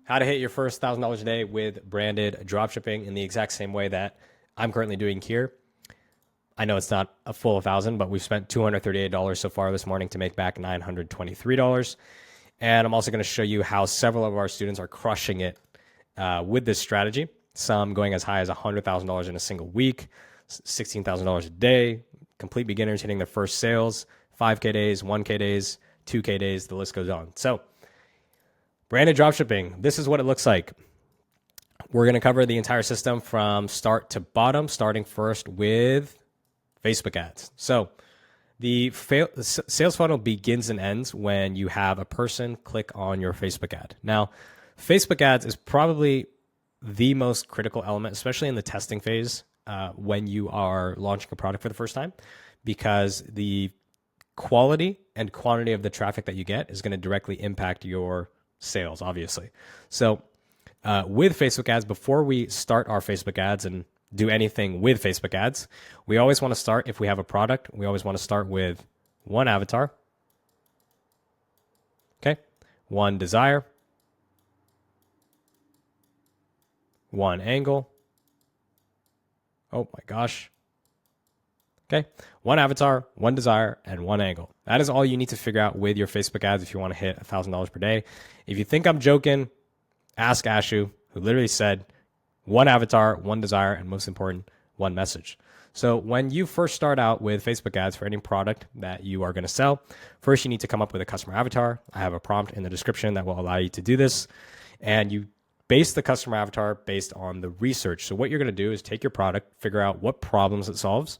how to hit your first $1,000 a day with branded dropshipping in the exact same way that I'm currently doing here. I know it's not a full 1,000, but we've spent $238 so far this morning to make back $923. And I'm also going to show you how several of our students are crushing it with this strategy. Some going as high as $100,000 in a single week, $16,000 a day, complete beginners hitting their first sales, 5K days, 1K days, 2K days, the list goes on. So branded dropshipping, this is what it looks like. We're going to cover the entire system from start to bottom, starting first with Facebook ads. So the sales funnel begins and ends when you have a person click on your Facebook ad. Now, Facebook ads is probably the most critical element, especially in the testing phase when you are launching a product for the first time, because the quality and quantity of the traffic that you get is going to directly impact your sales, obviously. So with Facebook ads, before we start our Facebook ads and do anything with Facebook ads, we always want to start, if we have a product, we always want to start with one avatar, okay, one desire, one angle. Oh my gosh. Okay, one avatar, one desire, and one angle. That is all you need to figure out with your Facebook ads if you want to hit $1,000 per day. If you think I'm joking, ask Ashu, who literally said one avatar, one desire, and most important, one message. So when you first start out with Facebook ads for any product that you are going to sell, first you need to come up with a customer avatar. I have a prompt in the description that will allow you to do this. And you base the customer avatar based on the research. So what you're going to do is take your product, figure out what problems it solves,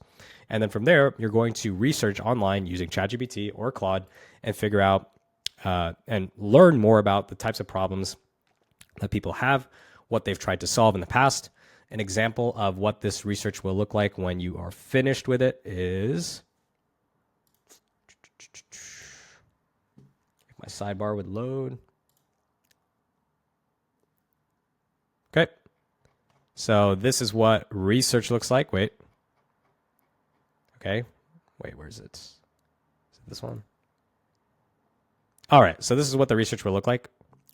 and then from there, you're going to research online using ChatGPT or Claude and figure out and learn more about the types of problems that people have, what they've tried to solve in the past. An example of what this research will look like when you are finished with it is, if my sidebar would load. Okay. So this is what research looks like. Wait. Okay. Wait, where is it? Is it this one? All right. So this is what the research will look like.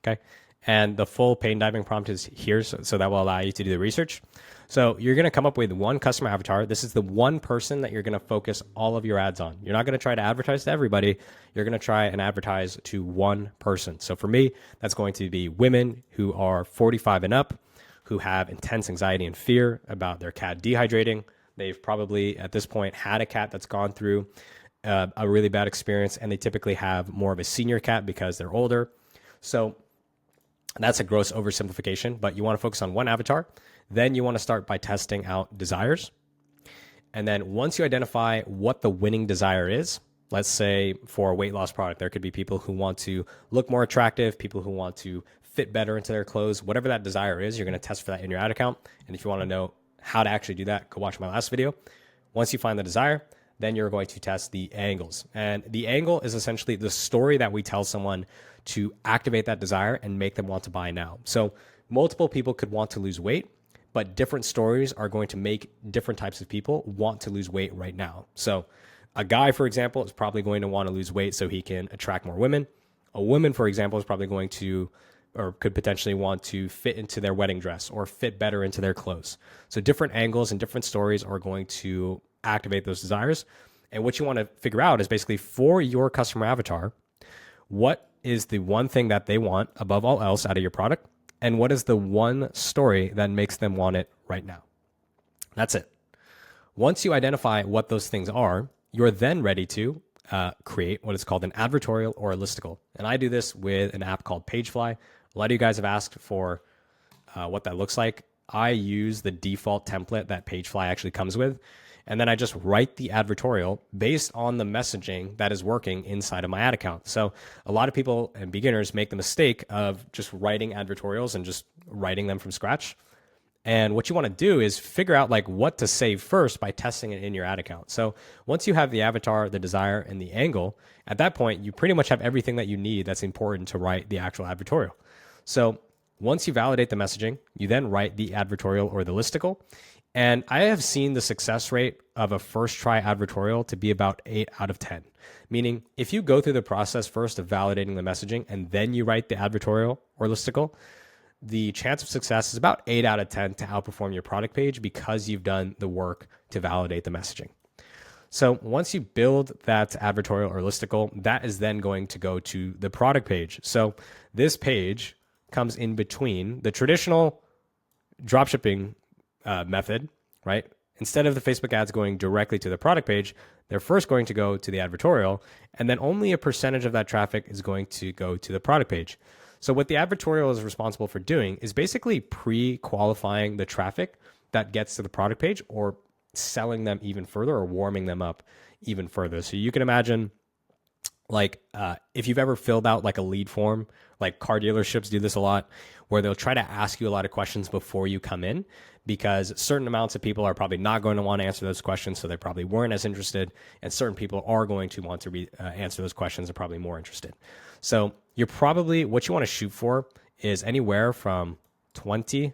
Okay. And the full pain diving prompt is here. So that will allow you to do the research. So you're going to come up with one customer avatar. This is the one person that you're going to focus all of your ads on. You're not going to try to advertise to everybody. You're going to try and advertise to one person. So for me, that's going to be women who are 45 and up, who have intense anxiety and fear about their cat dehydrating. They've probably at this point had a cat that's gone through a really bad experience, and they typically have more of a senior cat because they're older. So that's a gross oversimplification, but you want to focus on one avatar. Then you want to start by testing out desires. And then once you identify what the winning desire is, let's say for a weight loss product, there could be people who want to look more attractive, people who want to fit better into their clothes, whatever that desire is, you're going to test for that in your ad account. And if you want to know how to actually do that, go watch my last video. Once you find the desire, then you're going to test the angles. And the angle is essentially the story that we tell someone to activate that desire and make them want to buy now. So multiple people could want to lose weight, but different stories are going to make different types of people want to lose weight right now. So a guy, for example, is probably going to want to lose weight so he can attract more women. A woman, for example, is probably going to or could potentially want to fit into their wedding dress or fit better into their clothes. So different angles and different stories are going to activate those desires. And what you want to figure out is basically for your customer avatar, what is the one thing that they want above all else out of your product? And what is the one story that makes them want it right now? That's it. Once you identify what those things are, you're then ready to create what is called an advertorial or a listicle. And I do this with an app called Pagefly. A lot of you guys have asked for what that looks like. I use the default template that Pagefly actually comes with. And then I just write the advertorial based on the messaging that is working inside of my ad account. So a lot of people and beginners make the mistake of just writing advertorials and just writing them from scratch. And what you want to do is figure out like what to save first by testing it in your ad account. So once you have the avatar, the desire, and the angle, at that point, you pretty much have everything that you need that's important to write the actual advertorial. So once you validate the messaging, you then write the advertorial or the listicle. And I have seen the success rate of a first try advertorial to be about 8 out of 10. Meaning if you go through the process first of validating the messaging and then you write the advertorial or listicle, the chance of success is about 8 out of 10 to outperform your product page because you've done the work to validate the messaging. So once you build that advertorial or listicle, that is then going to go to the product page. So this page comes in between the traditional dropshipping method, right? Instead of the Facebook ads going directly to the product page, they're first going to go to the advertorial, and then only a percentage of that traffic is going to go to the product page. So what the advertorial is responsible for doing is basically pre-qualifying the traffic that gets to the product page, or selling them even further, or warming them up even further. So you can imagine, like, if you've ever filled out like a lead form, like car dealerships do this a lot, where they'll try to ask you a lot of questions before you come in, because certain amounts of people are probably not going to want to answer those questions, so they probably weren't as interested, and certain people are going to want to answer those questions, are probably more interested. So you're probably, what you want to shoot for is anywhere from 20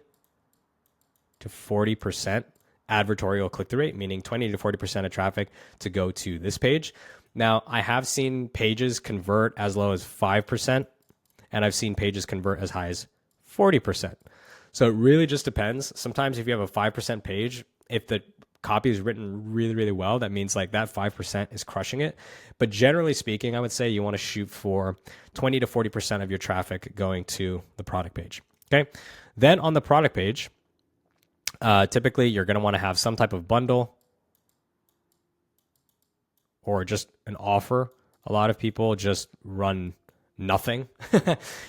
to 40% advertorial click-through rate, meaning 20 to 40% of traffic to go to this page. Now, I have seen pages convert as low as 5%, and I've seen pages convert as high as 40%. So it really just depends. Sometimes if you have a 5% page, if the copy is written really, really well, that means like that 5% is crushing it. But generally speaking, I would say you want to shoot for 20 to 40% of your traffic going to the product page. Okay. Then on the product page, typically you're going to want to have some type of bundle or just an offer. A lot of people just run nothing.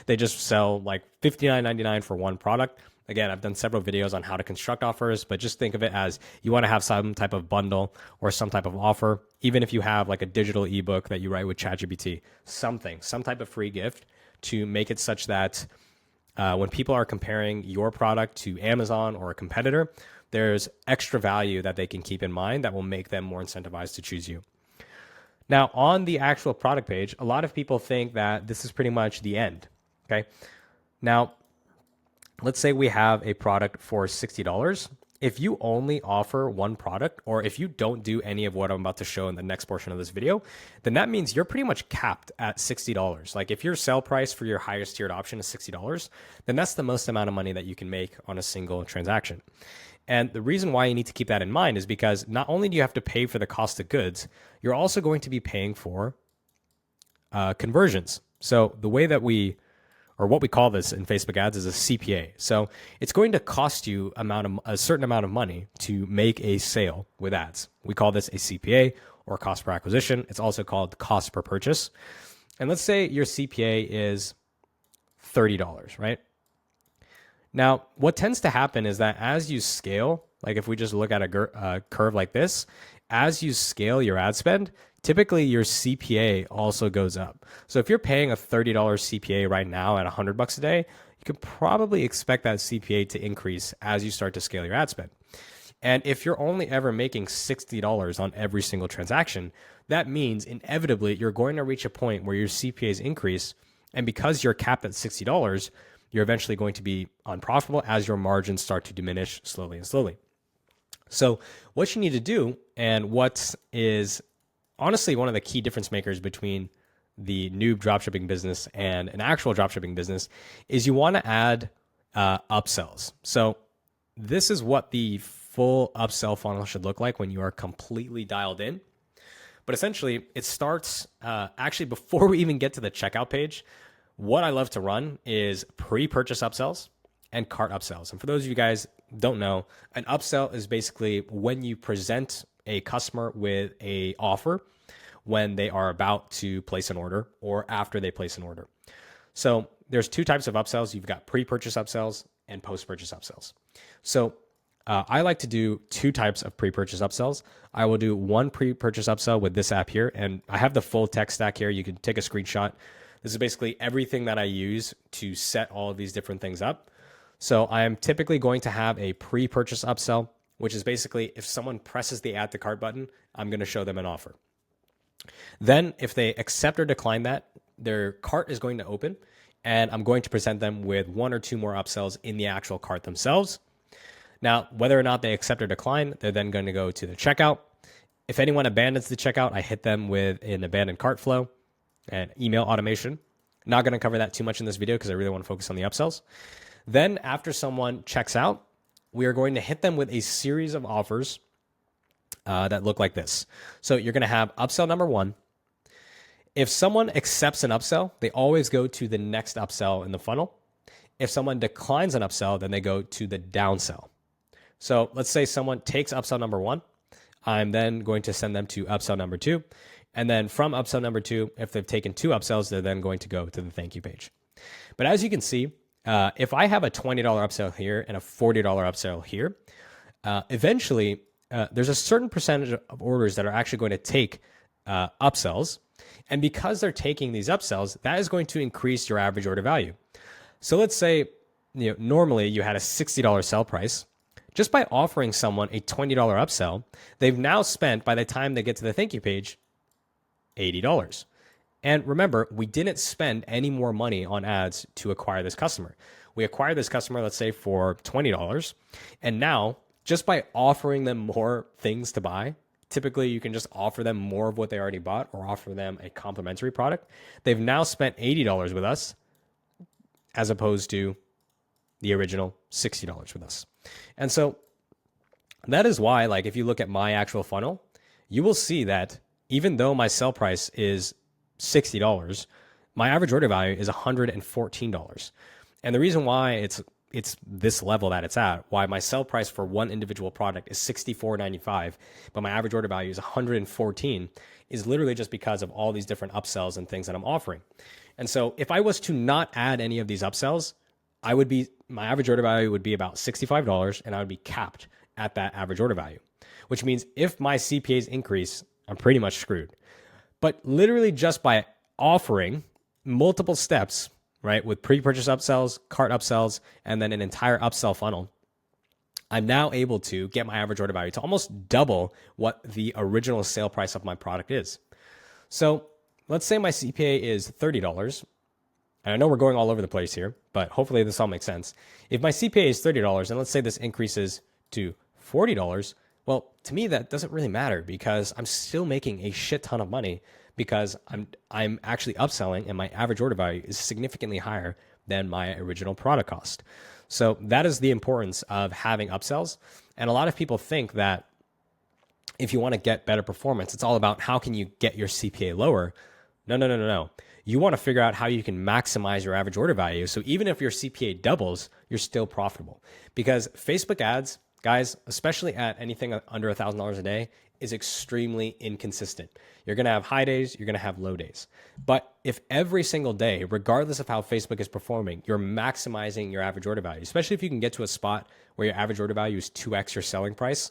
They just sell like $59.99 for one product. Again, I've done several videos on how to construct offers, but just think of it as you want to have some type of bundle or some type of offer. Even if you have like a digital ebook that you write with ChatGPT, some type of free gift to make it such that when people are comparing your product to Amazon or a competitor, there's extra value that they can keep in mind that will make them more incentivized to choose you. Now, on the actual product page, a lot of people think that this is pretty much the end, okay? Now, let's say we have a product for $60. If you only offer one product, or if you don't do any of what I'm about to show in the next portion of this video, then that means you're pretty much capped at $60. Like if your sell price for your highest tiered option is $60, then that's the most amount of money that you can make on a single transaction. And the reason why you need to keep that in mind is because not only do you have to pay for the cost of goods, you're also going to be paying for conversions. So the way that what we call this in Facebook ads is a CPA. So it's going to cost you a certain amount of money to make a sale with ads. We call this a CPA, or cost per acquisition. It's also called cost per purchase. And let's say your CPA is $30, right? Now, what tends to happen is that as you scale, like if we just look at a curve like this, as you scale your ad spend, typically your CPA also goes up. So if you're paying a $30 CPA right now at $100 a day, you can probably expect that CPA to increase as you start to scale your ad spend. And if you're only ever making $60 on every single transaction, that means inevitably you're going to reach a point where your CPAs increase. And because you're capped at $60, you're eventually going to be unprofitable as your margins start to diminish slowly and slowly. So what you need to do, and what is honestly one of the key difference makers between the noob dropshipping business and an actual dropshipping business, is you want to add upsells. So this is what the full upsell funnel should look like when you are completely dialed in. But essentially, it starts actually before we even get to the checkout page. What I love to run is pre-purchase upsells and cart upsells. And for those of you guys don't know, an upsell is basically when you present a customer with a offer when they are about to place an order or after they place an order. So there's two types of upsells. You've got pre-purchase upsells and post-purchase upsells. So I like to do two types of pre-purchase upsells. I will do one pre-purchase upsell with this app here, and I have the full tech stack here. You can take a screenshot. This is basically everything that I use to set all of these different things up. So I am typically going to have a pre-purchase upsell, which is basically if someone presses the add to cart button, I'm going to show them an offer. Then if they accept or decline that, their cart is going to open, and I'm going to present them with one or two more upsells in the actual cart themselves. Now, whether or not they accept or decline, they're then going to go to the checkout. If anyone abandons the checkout, I hit them with an abandoned cart flow and email automation. Not going to cover that too much in this video because I really want to focus on the upsells. Then after someone checks out, we are going to hit them with a series of offers that look like this. So you're going to have upsell number 1. If someone accepts an upsell, they always go to the next upsell in the funnel. If someone declines an upsell, then they go to the downsell. So let's say someone takes upsell number 1. I'm then going to send them to upsell number 2. And then from upsell number 2, if they've taken 2 upsells, they're then going to go to the thank you page. But as you can see, if I have a $20 upsell here and a $40 upsell here, eventually there's a certain percentage of orders that are actually going to take upsells. And because they're taking these upsells, that is going to increase your average order value. So let's say, normally you had a $60 sell price. Just by offering someone a $20 upsell, they've now spent, by the time they get to the thank you page, $80. And remember, we didn't spend any more money on ads to acquire this customer. We acquired this customer, let's say, for $20. And now, just by offering them more things to buy, typically you can just offer them more of what they already bought or offer them a complimentary product. They've now spent $80 with us as opposed to the original $60 with us. And so that is why, like, if you look at my actual funnel, you will see that even though my sell price is $60, my average order value is $114. And the reason why it's this level that it's at, why my sell price for one individual product is $64.95, but my average order value is $114, is literally just because of all these different upsells and things that I'm offering. And so if I was to not add any of these upsells, my average order value would be about $65, and I would be capped at that average order value, which means if my CPAs increase, I'm pretty much screwed. But literally just by offering multiple steps, right, with pre-purchase upsells, cart upsells, and then an entire upsell funnel, I'm now able to get my average order value to almost double what the original sale price of my product is. So let's say my CPA is $30. And I know we're going all over the place here, but hopefully this all makes sense. If my CPA is $30, and let's say this increases to $40, well, to me, that doesn't really matter because I'm still making a shit ton of money because I'm actually upselling and my average order value is significantly higher than my original product cost. So that is the importance of having upsells. And a lot of people think that if you want to get better performance, it's all about how can you get your CPA lower. No. You want to figure out how you can maximize your average order value. So even if your CPA doubles, you're still profitable. Because Facebook ads, guys, especially at anything under $1,000 a day, is extremely inconsistent. You're going to have high days, you're going to have low days. But if every single day, regardless of how Facebook is performing, you're maximizing your average order value, especially if you can get to a spot where your average order value is 2x your selling price,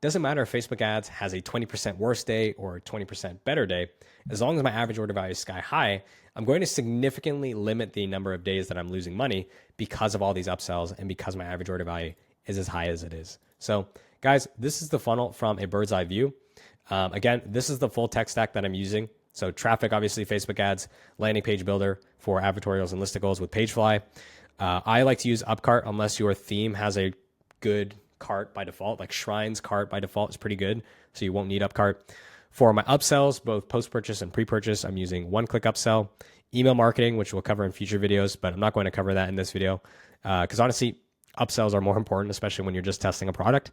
doesn't matter if Facebook ads has a 20% worse day or a 20% better day. As long as my average order value is sky high, I'm going to significantly limit the number of days that I'm losing money because of all these upsells and because my average order value is as high as it is. So guys, this is the funnel from a bird's eye view. Again, this is the full tech stack that I'm using. So traffic, obviously Facebook ads, landing page builder for advertorials and listicles with Pagefly. I like to use Upcart unless your theme has a good cart by default, like Shrine's cart by default is pretty good. So you won't need Upcart. For my upsells, both post-purchase and pre-purchase, I'm using one-click upsell, email marketing, which we'll cover in future videos, but I'm not going to cover that in this video because honestly, upsells are more important, especially when you're just testing a product.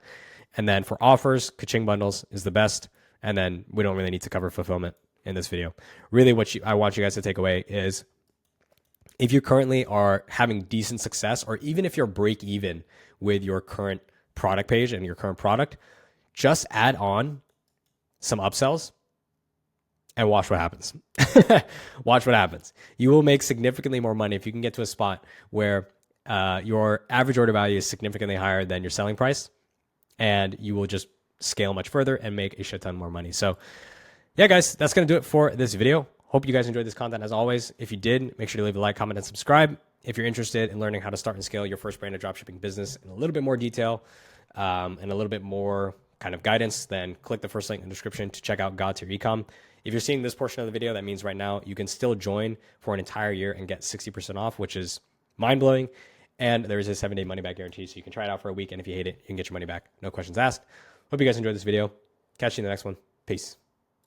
And then for offers, Kaching bundles is the best. And then we don't really need to cover fulfillment in this video. Really what I want you guys to take away is if you currently are having decent success, or even if you're break even with your current product page and your current product, just add on some upsells and watch what happens. Watch what happens. You will make significantly more money if you can get to a spot where your average order value is significantly higher than your selling price, and you will just scale much further and make a shit ton more money. So yeah, guys, that's going to do it for this video. Hope you guys enjoyed this content as always. If you did, make sure to leave a like, comment, and subscribe. If you're interested in learning how to start and scale your first branded dropshipping business in a little bit more detail and a little bit more kind of guidance, then click the first link in the description to check out God Tier Ecom. If you're seeing this portion of the video, that means right now you can still join for an entire year and get 60% off, which is mind-blowing. And there is a 7-day money-back guarantee, so you can try it out for a week, and if you hate it, you can get your money back. No questions asked. Hope you guys enjoyed this video. Catch you in the next one. Peace.